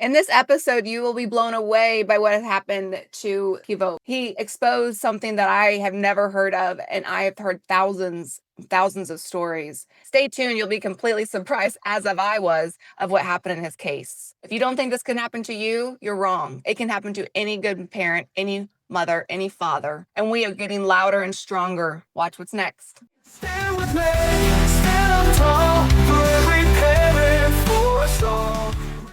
In this episode, you will be blown away by what has happened to Kevork. He exposed something that I have never heard of, and I have heard thousands of stories. Stay tuned. You'll be completely surprised, as of I was, of what happened in his case. If you don't think this can happen to you, you're wrong. It can happen to any good parent, any mother, any father. And we are getting louder and stronger. Watch what's next. Stand with me, stand up tall for every parent, for us all.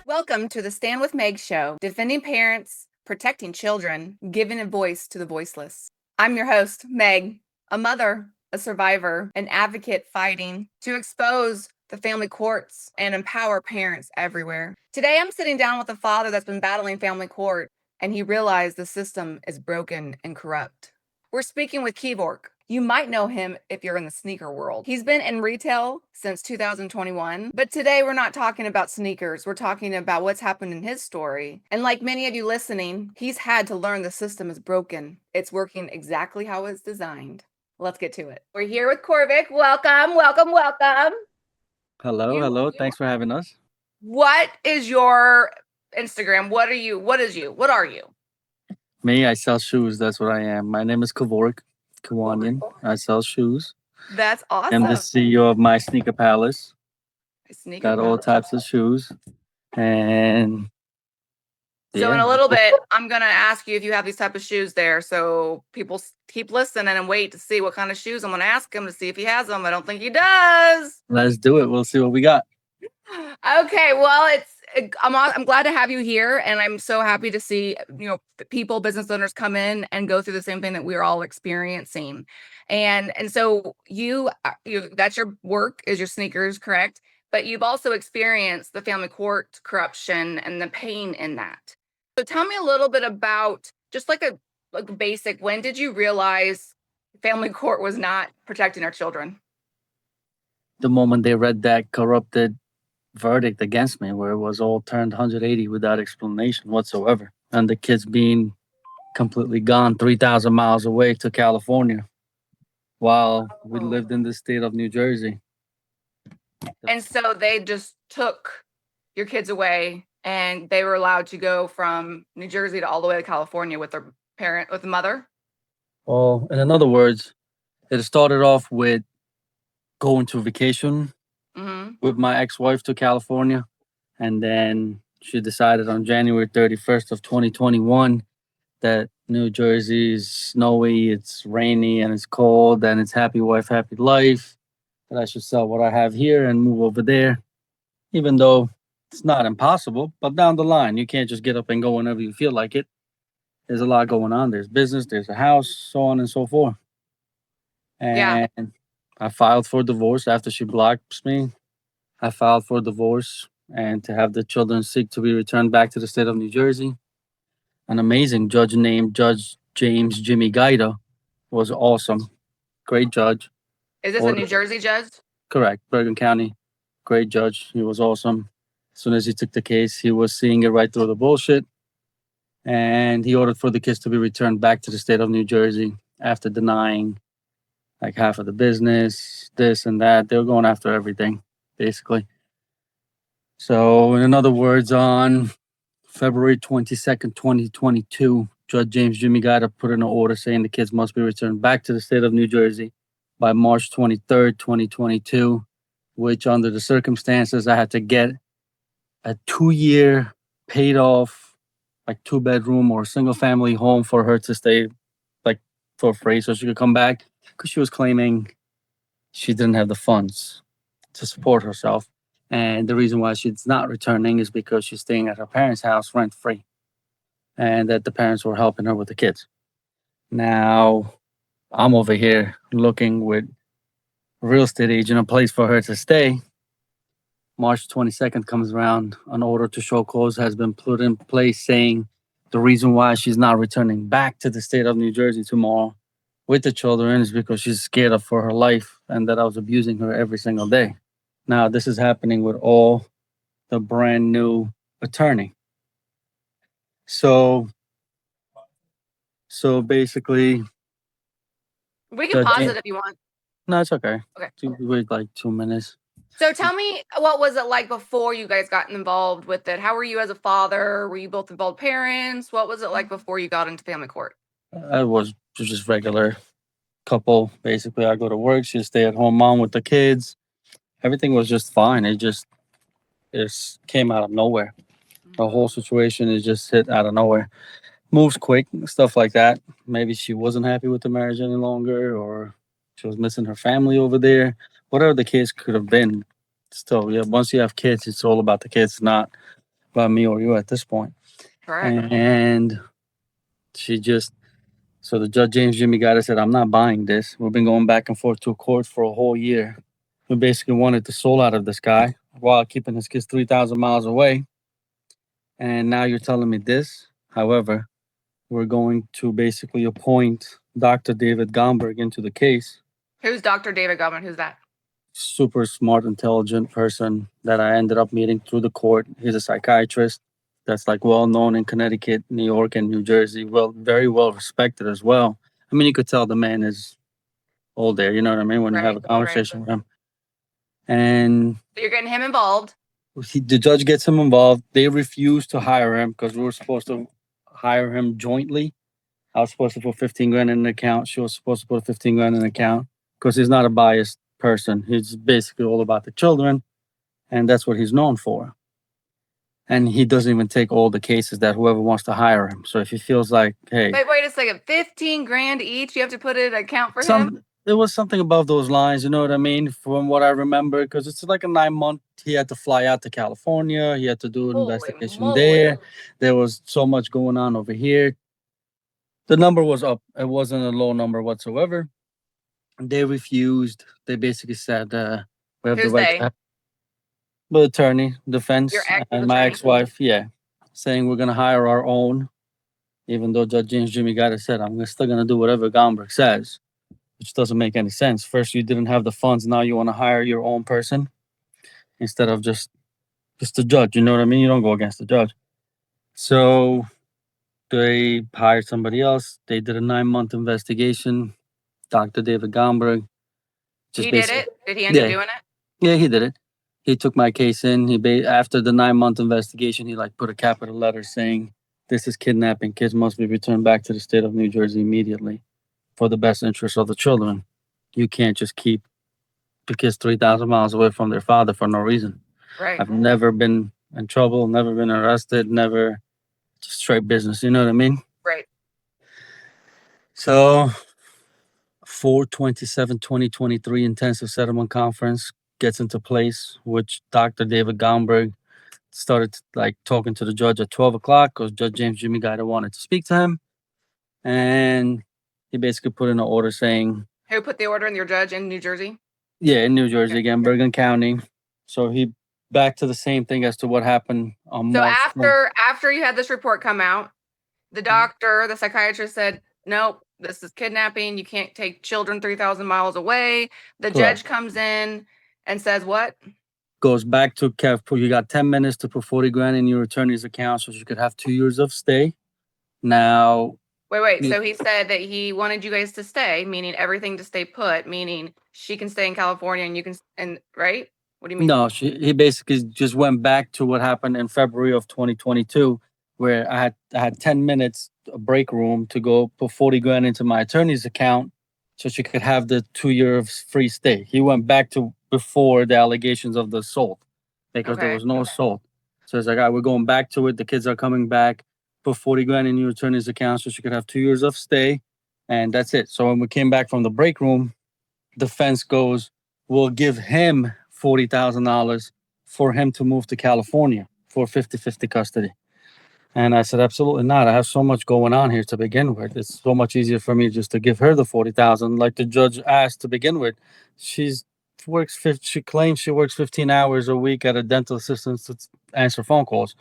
Welcome to the Stand with Meg show, defending parents, protecting children, giving a voice to the voiceless. I'm your host, Meg, a mother, a survivor, an advocate fighting to expose the family courts and empower parents everywhere. Today, I'm sitting down with a father that's been battling family court, and he realized the system is broken and corrupt. We're speaking with Kevork. You might know him if you're in the sneaker world. He's been in retail since 2021, but today we're not talking about sneakers. We're talking about what's happened in his story. And like many of you listening, he's had to learn the system is broken. It's working exactly how it's designed. Let's get to it. We're here with Kevork. Welcome. Hello. Thanks for having us. What is your Instagram? What are you? What are you? Me, I sell shoes. That's what I am. My name is Kevork Kiwanian. I sell shoes. That's awesome. I'm the CEO of my Sneaker Palace. Got all types of shoes. And so in a little bit, I'm going to ask you if you have these type of shoes there. So people keep listening and wait to see what kind of shoes I'm going to ask him to see if he has them. I don't think he does. Let's do it. We'll see what we got. Okay. Well, I'm glad to have you here. And I'm so happy to see, people, business owners come in and go through the same thing that we're all experiencing. And so you that's your work, is your sneakers, correct? But you've also experienced the family court corruption and the pain in that. So tell me a little bit about just like a basic, when did you realize family court was not protecting our children? The moment they read that corrupted verdict against me, where it was all turned 180 without explanation whatsoever, and the kids being completely gone 3,000 miles away to California while we lived in the state of New Jersey. And so they just took your kids away, and they were allowed to go from New Jersey to all the way to California with their with the mother? Well, in other words, it started off with going to vacation with my ex-wife to California. And then she decided on January 31st of 2021 that New Jersey is snowy, it's rainy, and it's cold, and it's happy wife, happy life, that I should sell what I have here and move over there. Even though it's not impossible, but down the line, you can't just get up and go whenever you feel like it. There's a lot going on. There's business, there's a house, so on and so forth. And I filed for divorce after she blocked me. I filed for divorce and to have the children seek to be returned back to the state of New Jersey. An amazing judge named Judge James Jimmy Gaida was awesome. Great judge. Is this a New Jersey judge? Correct. Bergen County. Great judge. He was awesome. As soon as he took the case, he was seeing it right through the bullshit. And he ordered for the kids to be returned back to the state of New Jersey after denying like half of the business, this and that. They were going after everything, basically. So, in other words, on February 22nd, 2022, Judge James Jimmy Gaida put in an order saying the kids must be returned back to the state of New Jersey by March 23rd, 2022, which under the circumstances, I had to get a 2-year paid off, like 2-bedroom or single family home for her to stay like for free so she could come back, because she was claiming she didn't have the funds to support herself. And the reason why she's not returning is because she's staying at her parents' house rent free, and that the parents were helping her with the kids. Now, I'm over here looking with a real estate agent a place for her to stay. March 22nd comes around, an order to show cause has been put in place saying the reason why she's not returning back to the state of New Jersey tomorrow with the children is because she's scared for her life and that I was abusing her every single day. Now, this is happening with all the brand new attorney. So basically... We can pause it if you want. No, it's okay. Okay. Wait like 2 minutes. So tell me, what was it like before you guys got involved with it? How were you as a father? Were you both involved parents? What was it like before you got into family court? I was just regular couple. Basically, I go to work. She's stay at home mom with the kids. Everything was just fine. It came out of nowhere. The whole situation is just hit out of nowhere. Moves quick, stuff like that. Maybe she wasn't happy with the marriage any longer, or she was missing her family over there. Whatever the case could have been. Still, yeah. Once you have kids, it's all about the kids, not about me or you at this point. Correct. And she just so the judge James Jimmy got said, I'm not buying this. We've been going back and forth to court for a whole year. We basically wanted the soul out of this guy while keeping his kids 3,000 miles away. And now you're telling me this. However, we're going to basically appoint Dr. David Gomberg into the case. Who's Dr. David Goldman? Who's that? Super smart, intelligent person that I ended up meeting through the court. He's a psychiatrist that's like well known in Connecticut, New York, and New Jersey. Well, very well respected as well. I mean, you could tell the man is old there. You know what I mean when you have a Right, conversation with him. And So you're getting him involved. the judge gets him involved. They refuse to hire him because we were supposed to hire him jointly. I was supposed to put 15 grand in an account. She was supposed to put 15 grand in an account because he's not a biased person. He's basically all about the children, and that's what he's known for. And he doesn't even take all the cases that whoever wants to hire him. So if he feels like, hey, Wait a second. 15 grand each. You have to put in an account for him. There was something above those lines, you know what I mean? From what I remember, because it's like a 9 month. He had to fly out to California. He had to do an Holy investigation moly. there. There was so much going on over here. The number was up. It wasn't a low number whatsoever. They refused. They basically said, "We have the Who's right they? to have the attorney, defense, Your ex and my attorney? ex-wife." Yeah, saying we're gonna hire our own, even though Judge James Jimmy Gatta said, "I'm still gonna do whatever Gomberg says." Which doesn't make any sense. First, you didn't have the funds. Now you want to hire your own person instead of just the judge. You know what I mean? You don't go against the judge. So they hired somebody else. They did a 9 month investigation. Dr. David Gomberg. He did it? Did he end up doing it? Yeah, he did it. He took my case in. After the 9 month investigation, he like put a capital letter saying, "This is kidnapping. Kids must be returned back to the state of New Jersey immediately for the best interest of the children. You can't just keep the kids 3,000 miles away from their father for no reason." Right. I've never been in trouble, never been arrested, never just straight business. You know what I mean? Right. So 4/27/2023 intensive settlement conference gets into place, which Dr. David Gomberg started like talking to the judge at 12 o'clock because Judge James Jimmy Gaita wanted to speak to him. And he basically put in an order saying, Who put the order in? Your judge in New Jersey? yeah, in New Jersey Okay. again, Bergen County. So he back to the same thing as to what happened on So March. after you had this report come out, the doctor, the psychiatrist said, nope, this is kidnapping. You can't take children 3,000 miles away. The Correct. judge comes in and says what? Goes back to Kev. You got 10 minutes to put 40 grand in your attorney's account so you could have 2 years of stay. Now, Wait. Yeah. So he said that he wanted you guys to stay, meaning everything to stay put, meaning she can stay in California and you can, and right? What do you mean? no, he basically just went back to what happened in February of 2022, where I had 10 minutes, a break room to go put 40 grand into my attorney's account so she could have the 2 years free stay. He went back to before the allegations of the assault because there Okay. was no assault. So it's like, all right, we're going back to it. The kids are coming back. Put 40 grand in your attorney's account so she could have 2 years of stay. And that's it. So when we came back from the break room, defense goes, we'll give him $40,000 for him to move to California for 50-50 custody. And I said, absolutely not. I have so much going on here to begin with. It's so much easier for me just to give her the 40,000, like the judge asked to begin with. She claims she works 15 hours a week at a dental assistant to answer phone calls.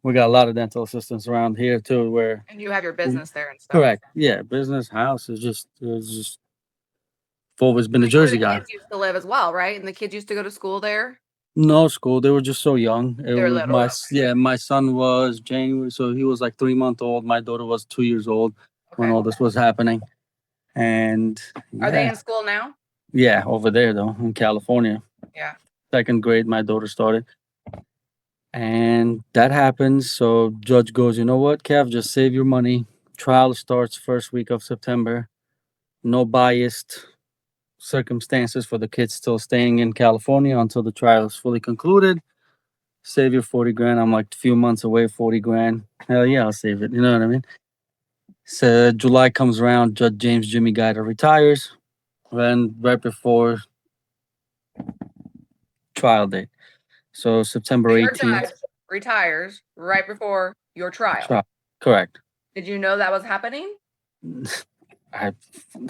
We got a lot of dental assistants around here too, where And you have your business there and stuff. correct, yeah, business house is just I've always been a That's where Jersey the guy. kids used to live as well, right? And the kids used to go to school there. No school. They were just so young. It They're was little. my son was January, so he was like 3 months old. My daughter was 2 years old when Okay. all this was happening. And Are they yeah, in school now? yeah, over there though in California. Yeah. second grade, my daughter started. And that happens. So judge goes, you know what, Kev, just save your money. Trial starts first week of September. No biased circumstances for the kids still staying in California until the trial is fully concluded. Save your 40 grand. I'm like a few months away, 40 grand. Hell yeah, I'll save it. You know what I mean? So July comes around, Judge James Jimmy Guider retires. Then right before trial date. So September So your 18th. judge retires right before your trial. Trial. Correct. Did you know that was happening? I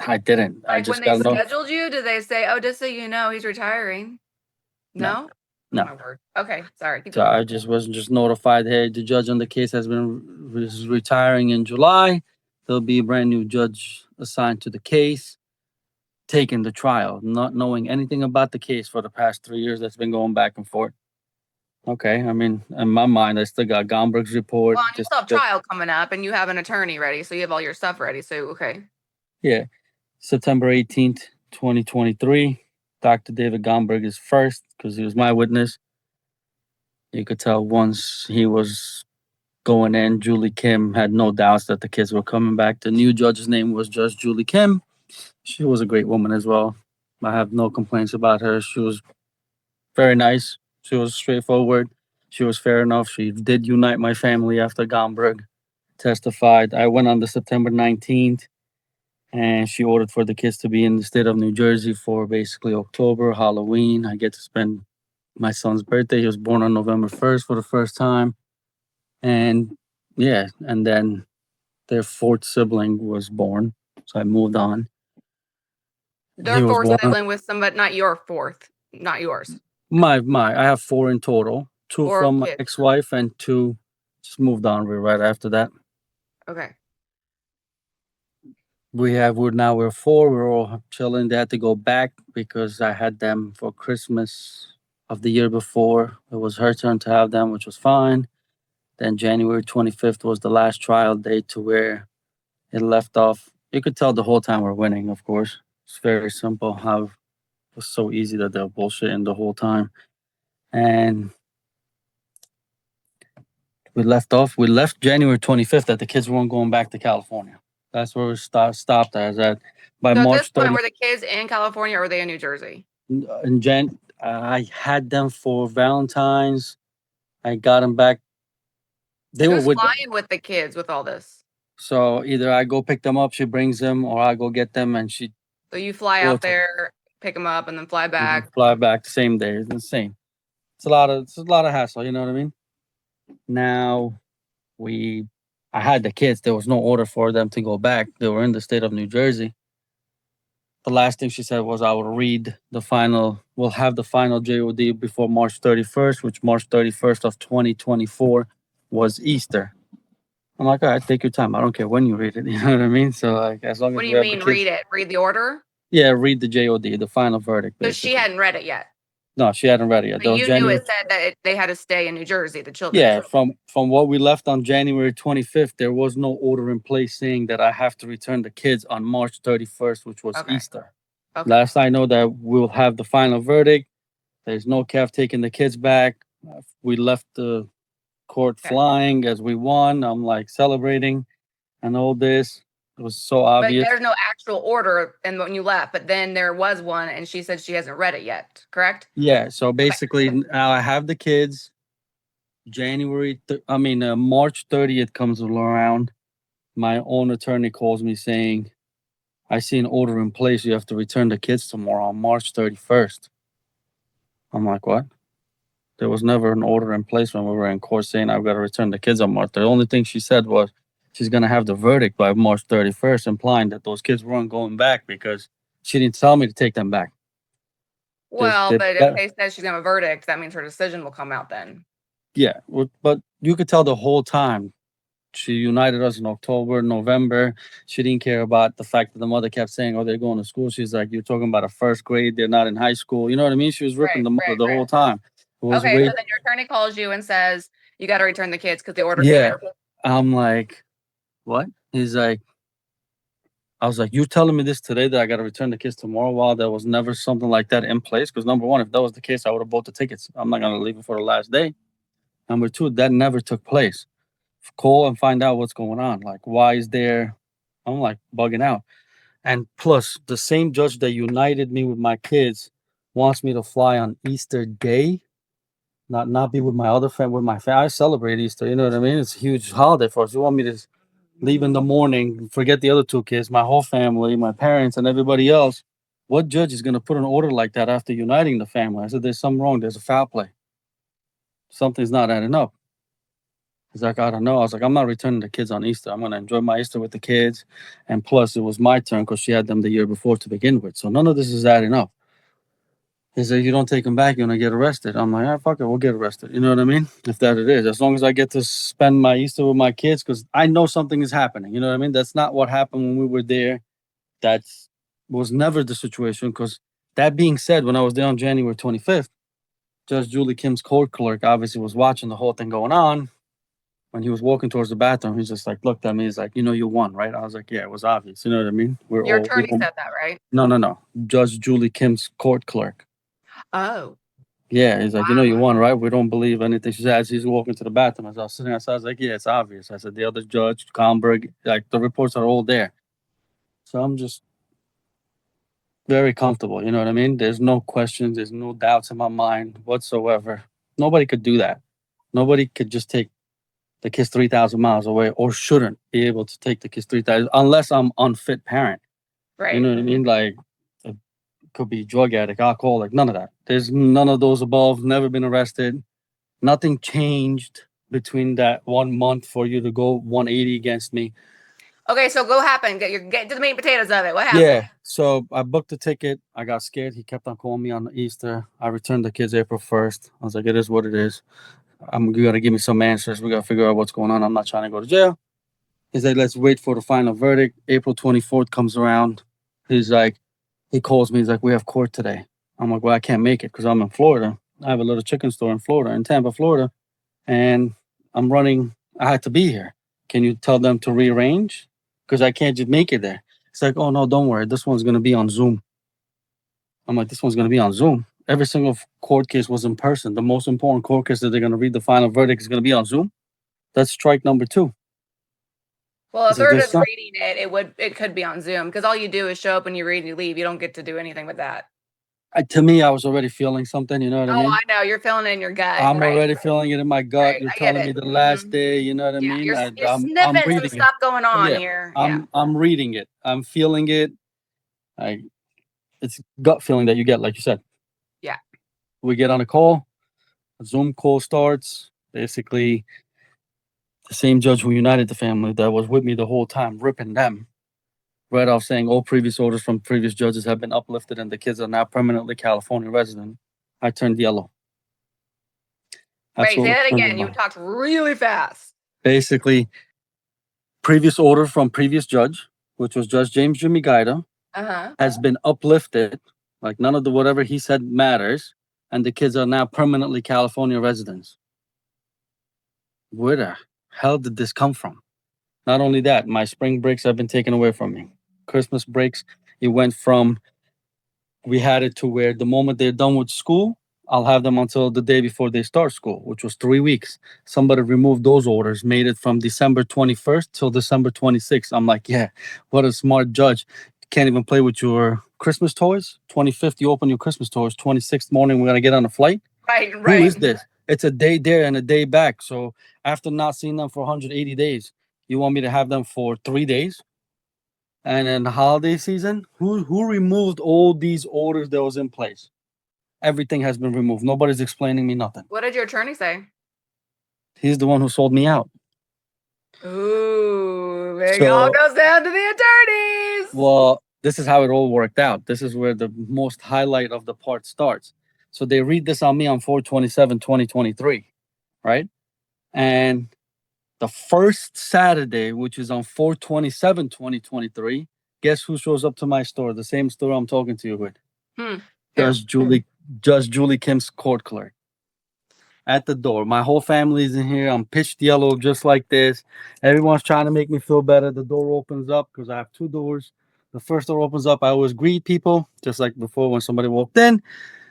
I didn't. I Like just when they got no. scheduled you, did they say, "Oh, just so you know, he's retiring"? No. No? No. Oh my word. Okay, sorry. Keep So going. I just wasn't just notified. Hey, the judge on the case has been is retiring in July. There'll be a brand new judge assigned to the case, taking the trial, not knowing anything about the case for the past 3 years. That's been going back and forth. Okay, I mean, in my mind, I still got Gomberg's report. Well, and you still have trial coming up, and you have an attorney ready, so you have all your stuff ready. So okay. Yeah, September 18th, 2023. Dr. David Gomberg is first because he was my witness. You could tell once he was going in, Julie Kim had no doubts that the kids were coming back. The new judge's name was Judge Julie Kim. She was a great woman as well. I have no complaints about her. She was very nice. She was straightforward. She was fair enough. She did unite my family after Gomberg testified. I went on the September 19th and she ordered for the kids to be in the state of New Jersey for basically October, Halloween. I get to spend my son's birthday. He was born on November 1st for the first time. And yeah, and then their fourth sibling was born. So I moved on. Their He was fourth born. sibling with somebody, not your fourth, not yours. My I have four in total. Two 4 from my kids. ex-wife and two just moved on right after that. Okay. We're four. We're all chilling. They had to go back because I had them for Christmas of the year before. It was her turn to have them, which was fine. Then January 25th was the last trial date to where it left off. You could tell the whole time we're winning, of course. It's very simple how it was so easy that they're bullshitting the whole time. And we left off. We left January 25th that the kids weren't going back to California. That's where we stopped as at by So at March this point, 30th. were the kids in California or were they in New Jersey? In I had them for Valentine's. I got them back. They were Who's with them. flying with the kids with all this? So either I go pick them up, she brings them, or I go get them and she So you fly out there, pick them up, and then fly back. fly back the same day. It's insane. It's a lot of hassle. You know what I mean? Now I had the kids. There was no order for them to go back. They were in the state of New Jersey. The last thing she said was, I will read the final, we'll have the final JOD before March 31st, which March 31st of 2024 was Easter. I'm like, all right, take your time. I don't care when you read it. You know what I mean? So, like, as long as What do we you have mean the read kids, it? Read the order? yeah, read the JOD, the final verdict. So she Basically. hadn't read it yet. No, she hadn't read it yet. But you knew January, it said that they had to stay in New Jersey, the children. yeah, from what we left on January 25th, there was no order in place saying that I have to return the kids on March 31st, which was Okay. Easter. Okay. Last I know that we'll have the final verdict. There's no Kev taking the kids back. We left the court Okay. flying as we won. I'm like celebrating and all this. It was so But obvious. there's no actual order and when you left, but then there was one and she said she hasn't read it yet, correct? Yeah. So basically, Okay. now I have the kids. March 30th comes around. My own attorney calls me saying, I see an order in place. You have to return the kids tomorrow on March 31st. I'm like, what? There was never an order in place when we were in court saying I've got to return the kids on March. The only thing she said was she's going to have the verdict by March 31st, implying that those kids weren't going back because she didn't tell me to take them back. Well, but if they said she's gonna have a verdict, that means her decision will come out then. Yeah, but you could tell the whole time she united us in October, November. She didn't care about the fact that the mother kept saying, "Oh, they're going to school." She's like, "You're talking about a first grade. They're not in high school." You know what I mean? She was ripping the mother the whole time. Okay, so then your attorney calls you and says you got to return the kids because the order came Yeah, out. I'm like, what? He's like, I was like, "You telling me this today that I got to return the kids tomorrow?" While there was never something like that in place. Because number one, if that was the case, I would have bought the tickets. I'm not gonna leave it for the last day. Number two, that never took place. Call and find out what's going on. Like, why is there? I'm like bugging out. And plus, the same judge that united me with my kids wants me to fly on Easter Day, not be with my other friend, with my family. I celebrate Easter. You know what I mean? It's a huge holiday for us. You want me to leave in the morning, forget the other two kids, my whole family, my parents, and everybody else? What judge is going to put an order like that after uniting the family? I said, there's something wrong. There's a foul play. Something's not adding up. He's like, I don't know. I was like, I'm not returning the kids on Easter. I'm going to enjoy my Easter with the kids. And plus, it was my turn because she had them the year before to begin with. So none of this is adding up. He said, you don't take them back, you're going to get arrested. I'm like, fuck it, we'll get arrested. You know what I mean? If that it is. As long as I get to spend my Easter with my kids, because I know something is happening. You know what I mean? That's not what happened when we were there. That was never the situation. Because that being said, when I was there on January 25th, Judge Julie Kim's court clerk obviously was watching the whole thing going on. When he was walking towards the bathroom, he's just like looked at me. He's like, you won, right? I was like, yeah, it was obvious. You know what I mean? Your attorney said that, right? No. Judge Julie Kim's court clerk. Oh. Yeah, he's like, you won, right? We don't believe anything she said. As he's walking to the bathroom, as I was sitting outside, I was like, yeah, it's obvious. I said, the other judge, Comberg, like the reports are all there. So I'm just very comfortable. You know what I mean? There's no questions. There's no doubts in my mind whatsoever. Nobody could do that. Nobody could just take the kids 3,000 miles away, or shouldn't be able to take the kids 3,000 unless I'm unfit parent. Right. You know what I mean? Like, it could be drug addict, alcoholic, none of that. There's none of those above. Never been arrested. Nothing changed between that 1 month for you to go 180 against me. Okay, so go happen. Get to the meat and potatoes of it. What happened? Yeah. So I booked the ticket. I got scared. He kept on calling me on Easter. I returned the kids April 1st. I was like, it is what it is. You got to give me some answers. We got to figure out what's going on. I'm not trying to go to jail. He's like, let's wait for the final verdict. April 24th comes around. He's like, he calls me. He's like, we have court today. I'm like, well, I can't make it because I'm in Florida. I have a little chicken store in Florida, in Tampa, Florida. And I had to be here. Can you tell them to rearrange? Because I can't just make it there. It's like, oh, no, don't worry. This one's going to be on Zoom. I'm like, this one's going to be on Zoom. Every single court case was in person. The most important court case that they're going to read the final verdict is going to be on Zoom. That's strike number 2. Well, if they're just reading it could be on Zoom because all you do is show up and you read and you leave. You don't get to do anything with that. To me, I was already feeling something. You know what I mean? Oh, I know. You're feeling it in your gut. I'm already feeling it in my gut. Right, You're I get telling me it. the last day. You know what I mean? You're I'm sniffing some reading stuff going on Yeah, here. I'm reading it. I'm feeling it. It's gut feeling that you get, like you said. Yeah. We get on a call. A Zoom call starts. Basically, the same judge who united the family that was with me the whole time, ripping them right off, saying all previous orders from previous judges have been uplifted and the kids are now permanently California resident. I turned yellow. Wait, say that again. You talked really fast. Basically, previous order from previous judge, which was Judge James Jimmy Guida, has been uplifted. Like none of the whatever he said matters, and the kids are now permanently California residents. Where the hell did this come from? Not only that, my spring breaks have been taken away from me. Christmas breaks, it went from, we had it to where the moment they're done with school, I'll have them until the day before they start school, which was 3 weeks. Somebody removed those orders, made it from December 21st till December 26th. I'm like, yeah, what a smart judge. You can't even play with your Christmas toys. 25th, you open your Christmas toys. 26th morning, we're going to get on a flight. Right. Who is this? It's a day there and a day back. So after not seeing them for 180 days, you want me to have them for 3 days? And in the holiday season, who removed all these orders that was in place? Everything has been removed. Nobody's explaining me nothing. What did your attorney say? He's the one who sold me out. Ooh, it all goes down to the attorneys. Well, this is how it all worked out. This is where the most highlight of the part starts. So they read this on me on 4/27/2023, right? And the first Saturday, which is on 4/27/2023, guess who shows up to my store? The same store I'm talking to you with. Judge Julie Kim's court clerk. At the door. My whole family's in here. I'm pitched yellow just like this. Everyone's trying to make me feel better. The door opens up because I have 2 doors. The first door opens up. I always greet people, just like before when somebody walked in.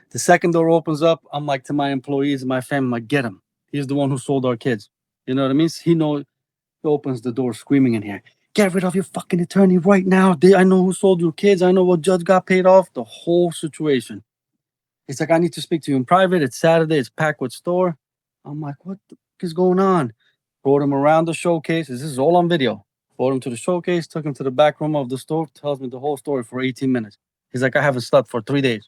The second door opens up. I'm like to my employees and my family, I'm like, get him. He's the one who sold our kids. You know what I mean? He opens the door screaming in here. Get rid of your fucking attorney right now. I know who sold your kids. I know what judge got paid off. The whole situation. He's like, I need to speak to you in private. It's Saturday. It's Packwood store. I'm like, what the fuck is going on? Brought him around the showcase. This is all on video. Brought him to the showcase, took him to the back room of the store, tells me the whole story for 18 minutes. He's like, I haven't slept for 3 days.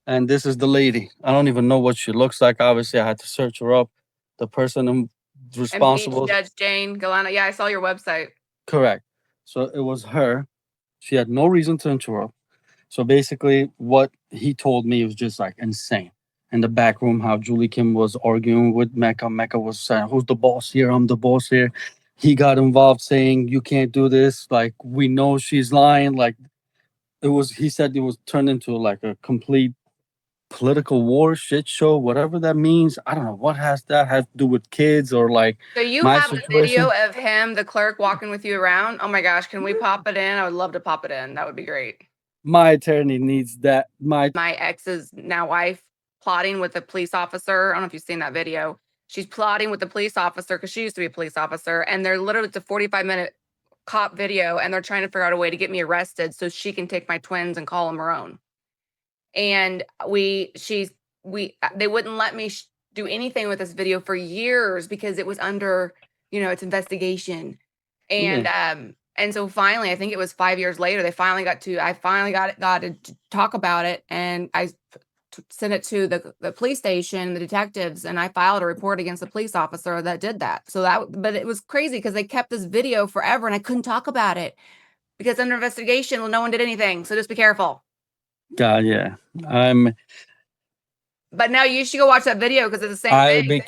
And this is the lady. I don't even know what she looks like. Obviously, I had to search her up. The person responsible. Judge Jane Galana. Yeah, I saw your website. Correct. So it was her. She had no reason to interrupt. So basically, what he told me was just like insane. In the back room, how Julie Kim was arguing with Mecca. Mecca was saying, who's the boss here? I'm the boss here. He got involved saying, you can't do this. Like, we know she's lying. Like, he said it was turned into like a complete political war shit show, whatever that means. I don't know what has to do with kids or like. So you my have a situation. video of him, the clerk, walking with you around. Oh my gosh, can we pop it in? I would love to pop it in. That would be great. My attorney needs that. My ex's now wife plotting with a police officer. I don't know if you've seen that video. She's plotting with the police officer because she used to be a police officer, and they're literally, it's a 45-minute cop video, and they're trying to figure out a way to get me arrested so she can take my twins and call them her own. And they wouldn't let me do anything with this video for years because it was under, its investigation. And and so finally, I think it was 5 years later, I finally got to talk about it, and I sent it to the police station, the detectives, and I filed a report against the police officer that did that. But it was crazy because they kept this video forever, and I couldn't talk about it because under investigation, well, no one did anything. So just be careful. God, yeah. But now you should go watch that video because it's the same thing.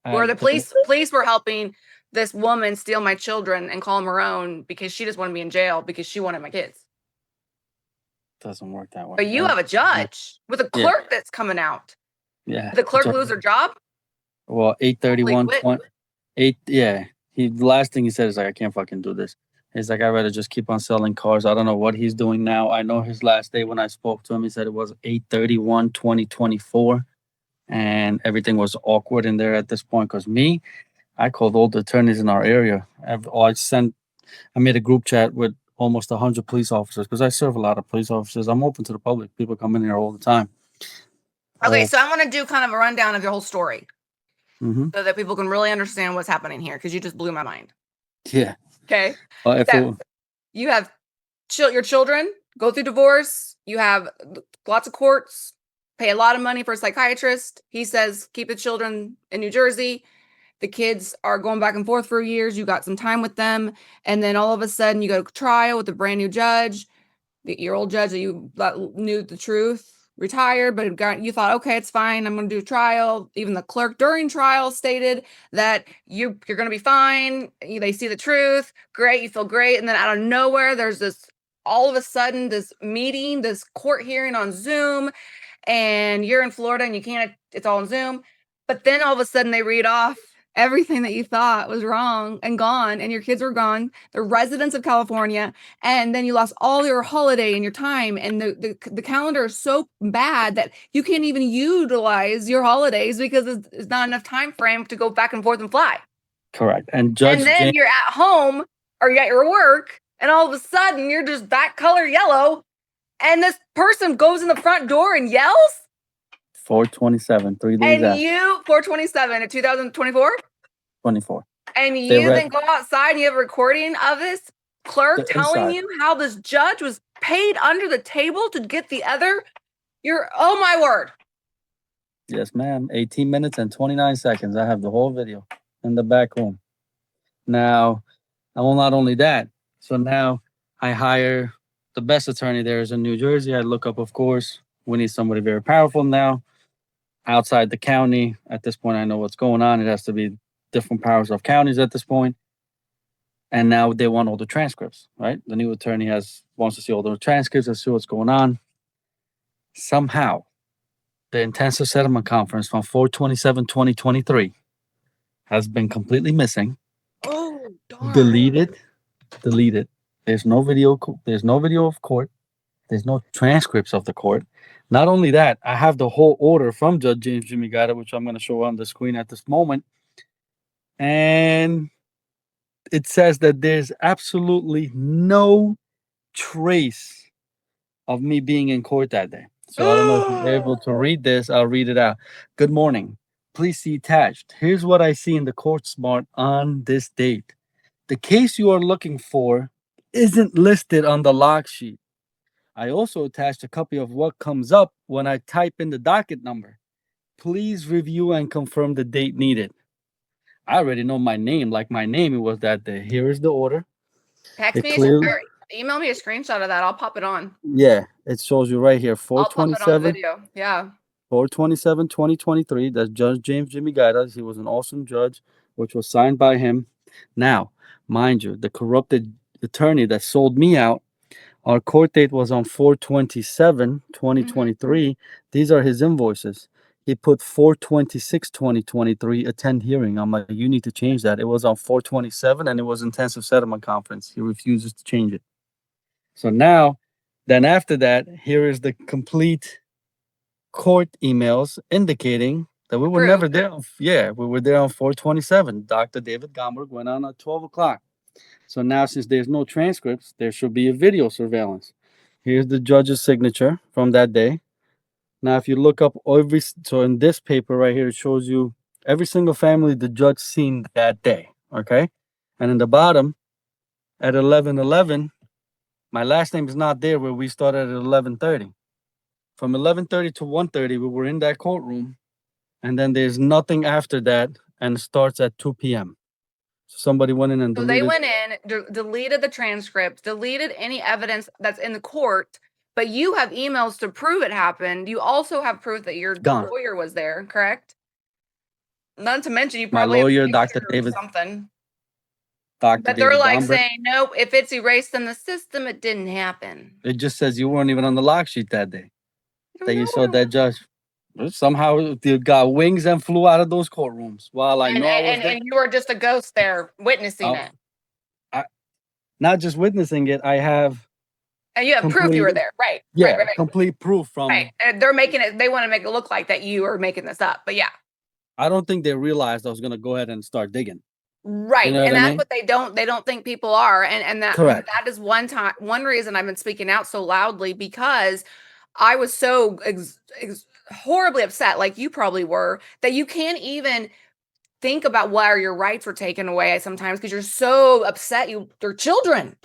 Where the police were helping this woman steal my children and call them her own because she just wanted me in jail because she wanted my kids. Doesn't work that way. But you have a judge with a clerk that's coming out. Yeah. Did the clerk lose her job? Well, 8/31/20. The last thing he said is like, I can't fucking do this. He's like, I'd rather just keep on selling cars. I don't know what he's doing now. I know his last day when I spoke to him, he said it was 8/31/2024. And everything was awkward in there at this point because I called all the attorneys in our area. I made a group chat with almost 100 police officers because I serve a lot of police officers. I'm open to the public. People come in here all the time. Okay, so I want to do kind of a rundown of your whole story so that people can really understand what's happening here because you just blew my mind. Yeah. Okay. So you have your children go through divorce. You have lots of courts, pay a lot of money for a psychiatrist. He says, keep the children in New Jersey. The kids are going back and forth for years. You got some time with them. And then all of a sudden you go to trial with a brand new judge. Your old judge that you knew the truth retired, but you thought, okay, it's fine. I'm going to do trial. Even the clerk during trial stated that you're going to be fine. They see the truth. Great. You feel great. And then out of nowhere, there's all of a sudden, this meeting, this court hearing on Zoom, and you're in Florida and it's all on Zoom. But then all of a sudden they read off everything that you thought was wrong and gone, and your kids were gone. They're residents of California, and then you lost all your holiday and your time, and the calendar is so bad that you can't even utilize your holidays because there's not enough time frame to go back and forth and fly. Correct. And then you're at home or you're at your work, and all of a sudden you're just that color yellow, and this person goes in the front door and yells. 4/27, 3 days after. And you, 4/27 in 2024? 24. And you then go outside and you have a recording of this clerk telling you how this judge was paid under the table to get the other. Oh my word. Yes, ma'am. 18 minutes and 29 seconds. I have the whole video in the back room. Now, not only that, so now I hire the best attorney there is in New Jersey. I look up, of course, we need somebody very powerful now. Outside the county, at this point, I know what's going on. It has to be different powers of counties at this point. And now they want all the transcripts, right? The new attorney wants to see all the transcripts and see what's going on. Somehow, the intensive settlement conference from 4/27/2023 has been completely missing. Oh, darn. Deleted. There's no video. There's no video of court. There's no transcripts of the court. Not only that, I have the whole order from Judge James Jimmy Gata, which I'm going to show on the screen at this moment. And it says that there's absolutely no trace of me being in court that day. So I don't know if you're able to read this. I'll read it out. Good morning. Please see attached. Here's what I see in the court smart on this date. The case you are looking for isn't listed on the log sheet. I also attached a copy of what comes up when I type in the docket number. Please review and confirm the date needed. I already know my name, like my name, it was that day. Here is the order. Text It me clearly, or email me a screenshot of that. I'll pop it on. yeah, it shows you right here, I'll pop it on 427, video. Yeah. 427, 2023. That's Judge James Jimmy Gaitas. He was an awesome judge, which was signed by him. Now, mind you, the corrupted attorney that sold me out, our court date was on 427, 2023. These are his invoices. He put 426, 2023, attend hearing. I'm like, you need to change that. It was on 427 and it was intensive settlement conference. He refuses to change it. So now, then after that, here is the complete court emails indicating that we were never there. Yeah, we were there on 427. Dr. David Gomberg went on at 12 o'clock. So now, since there's no transcripts, there should be a video surveillance. Here's the judge's signature from that day. Now, if you look up so in this paper right here, it shows you every single family the judge seen that day. Okay. And in the bottom at 11:11, my last name is not there where we started at 11:30. From 11:30 to 1:30, we were in that courtroom. And then there's nothing after that and it starts at 2 p.m. So somebody went in and So deleted. they went in, deleted the transcripts, deleted any evidence that's in the court, but you have emails to prove it happened. You also have proof that your Gone. lawyer was there, correct? Not to mention you My probably have a lawyer, Dr. picture or David. something. Dr. But they're David like Gomberg. saying, nope, if it's erased in the system, it didn't happen. It just says you weren't even on the log sheet that day. That you saw that judge. Somehow you got wings and flew out of those courtrooms. While I know I was there. And you were just a ghost there witnessing it. Not just witnessing it, I have. And you have proof you were there, right? Yeah, right. complete proof from. Right. And they're making it. They want to make it look like that you are making this up, but yeah. I don't think they realized I was gonna go ahead and start digging. Right. You know and what I that's mean? what they don't think people are. And that Correct. that is one reason I've been speaking out so loudly, because I was so horribly upset, like you probably were, that you can't even think about why your rights were taken away sometimes because you're so upset. Your children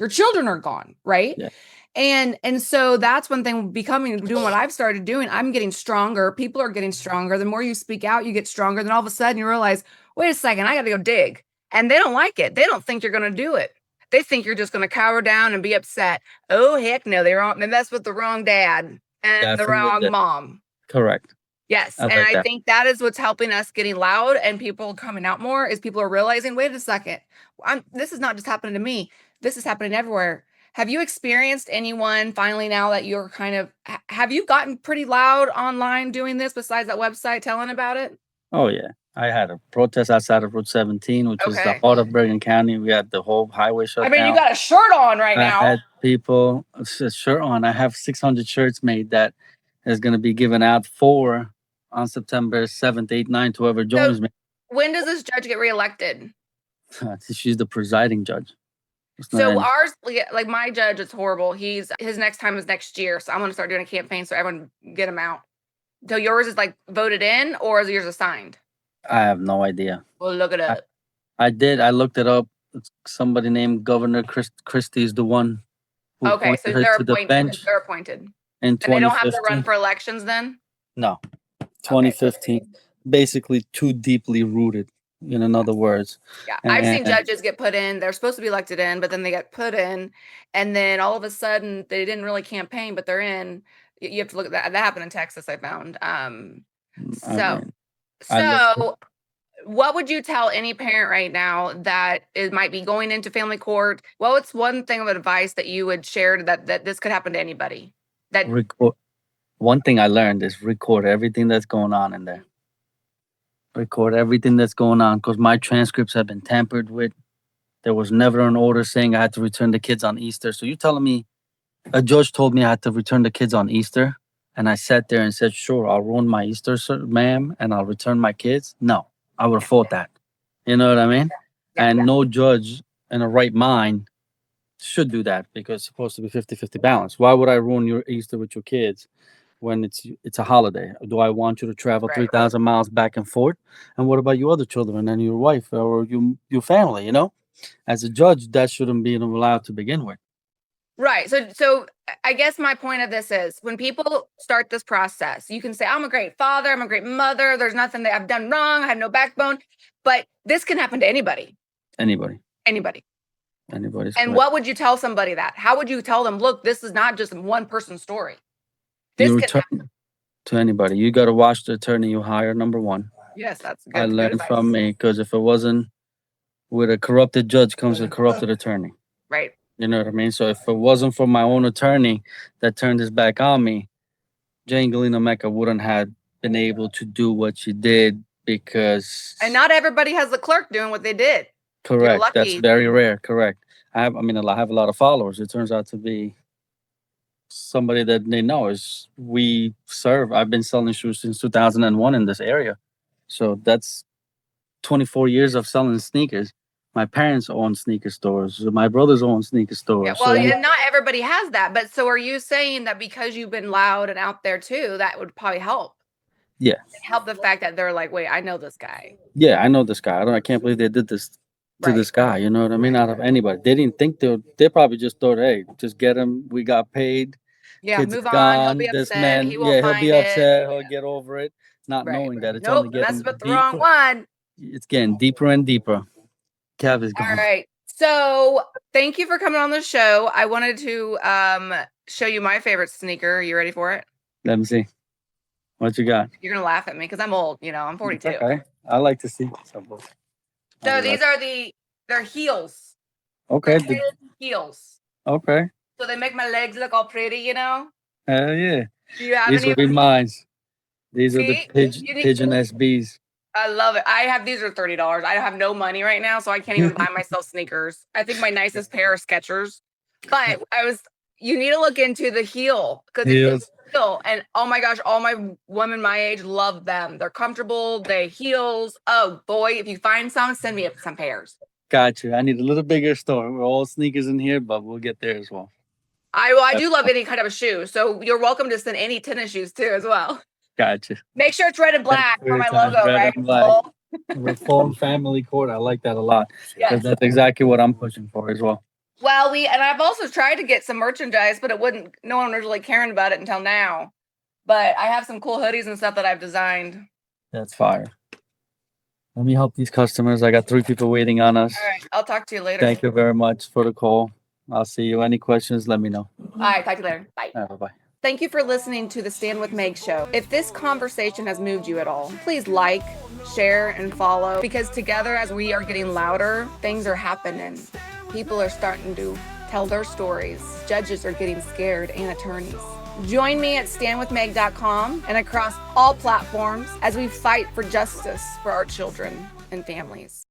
are gone, right? Yeah. And so that's one thing, doing what I've started doing. I'm getting stronger. People are getting stronger. The more you speak out, you get stronger. Then all of a sudden you realize, wait a second, I got to go dig. And they don't like it. They don't think you're going to do it. They think you're just going to cower down and be upset. Oh, heck no. They messed with the wrong dad and the wrong mom. Correct. Yes. I think that is what's helping us getting loud and people coming out more, is people are realizing, wait a second, this is not just happening to me. This is happening everywhere. Have you experienced anyone finally, now that you're have you gotten pretty loud online doing this besides that website telling about it? Oh, yeah. I had a protest outside of Route 17, which is the heart of Bergen County. We had the whole highway shut down. I mean, you got a shirt on right now. I had people, a shirt on. I have 600 shirts made that is going to be given out on September 7th, 8th, 9th, whoever joins me. When does this judge get reelected? She's the presiding judge. So ours, like my judge, it's horrible. His next time is next year. So I'm going to start doing a campaign so everyone get him out. So yours is like voted in, or is yours assigned? I have no idea. Well, look it up. I did. I looked it up. It's somebody named Governor Christie is the one who appointed her to the bench. They're appointed. In 2015. And they don't have to run for elections then? No. 2015. Basically too deeply rooted, in other words. Yeah. I've seen judges get put in. They're supposed to be elected in, but then they get put in. And then all of a sudden they didn't really campaign, but they're in. You have to look at that. That happened in Texas, I found. So what would you tell any parent right now that might be going into family court? What's one thing of advice that you would share that this could happen to anybody? One thing I learned is record everything that's going on in there. Record everything that's going on, because my transcripts have been tampered with. There was never an order saying I had to return the kids on Easter. So you telling me a judge told me I had to return the kids on Easter, and I sat there and said, "Sure, I'll ruin my Easter, sir, ma'am, and I'll return my kids." No, I would have fought that. You know what I mean? Yeah. And no judge in a right mind should do that because it's supposed to be 50-50 balance. Why would I ruin your Easter with your kids when it's a holiday? Do I want you to travel Right. 3,000 miles back and forth? And what about your other children and your wife or your family? You know, as a judge, that shouldn't be allowed to begin with. Right. So I guess my point of this is when people start this process, you can say, I'm a great father, I'm a great mother, there's nothing that I've done wrong, I have no backbone. But this can happen to anybody. Anybody. Anybody. Anybody's And correct. what would you tell somebody that? How would you tell them, look, this is not just one person's story? This You can return happen. to anybody. You got to watch the attorney you hire. Number one, Yes, that's good. I good learned advice. from me because if it wasn't with a corrupted judge comes a corrupted attorney. Right. You know what I mean? So if it wasn't for my own attorney that turned his back on me, Jane Galena Mecca wouldn't have been able to do what she did because. And not everybody has the clerk doing what they did. Correct. That's lucky. very rare. Correct. I have a lot of followers. It turns out to be somebody that they know is we serve. I've been selling shoes since 2001 in this area. So that's 24 years of selling sneakers. My parents own sneaker stores. My brothers own sneaker stores. Yeah, well, So and not everybody has that. But so are you saying that because you've been loud and out there too, that would probably help? yeah, Help the fact that they're like, wait, I know this guy. yeah, I know this guy. I can't believe they did this to Right. this guy. You know what I mean? Out of anybody, they didn't think they probably just thought, hey, just get him. We got paid. Yeah, Kids move is on. He'll gone. be This upset. man, He won't yeah, he'll find be it. upset. He'll get over it, not Right. knowing that it's Nope, only getting messed with the wrong deeper. one. It's getting deeper and deeper. Kev is All gone. right. So thank you for coming on the show. I wanted to show you my favorite sneaker. Are you ready for it? Let me see. What you got? You're gonna laugh at me because I'm old. You know, I'm 42. Okay. I like to see something. So these are they're heels. Okay. They're hidden heels. Okay. So they make my legs look all pretty. You know. Hell yeah. Do you have These any? will be mine. These are the See? pigeon SBs. I love it. I have these are $30. I have no money right now, so I can't even buy myself sneakers. I think my nicest pair are Skechers. But you need to look into the heel because it's a heel. And oh my gosh, all my women my age love them. They're comfortable. They heels. Oh boy, if you find some, send me some pairs. Got you. I need a little bigger store. We're all sneakers in here, but we'll get there as well. I do love any kind of a shoe. So you're welcome to send any tennis shoes too as well. Gotcha. Make sure it's red and black for my logo, red right? and black. Reform family court. I like that a lot. Yes. Because that's exactly what I'm pushing for as well. Well, and I've also tried to get some merchandise, but no one was really caring about it until now. But I have some cool hoodies and stuff that I've designed. That's fire. Let me help these customers. I got 3 people waiting on us. All right. I'll talk to you later. Thank you very much for the call. I'll see you. Any questions, let me know. All right. Talk to you later. Bye. All right, bye-bye. Thank you for listening to the Stand With Meg show. If this conversation has moved you at all, please like, share, and follow because together as we are getting louder, things are happening. People are starting to tell their stories. Judges are getting scared and attorneys. Join me at standwithmeg.com and across all platforms as we fight for justice for our children and families.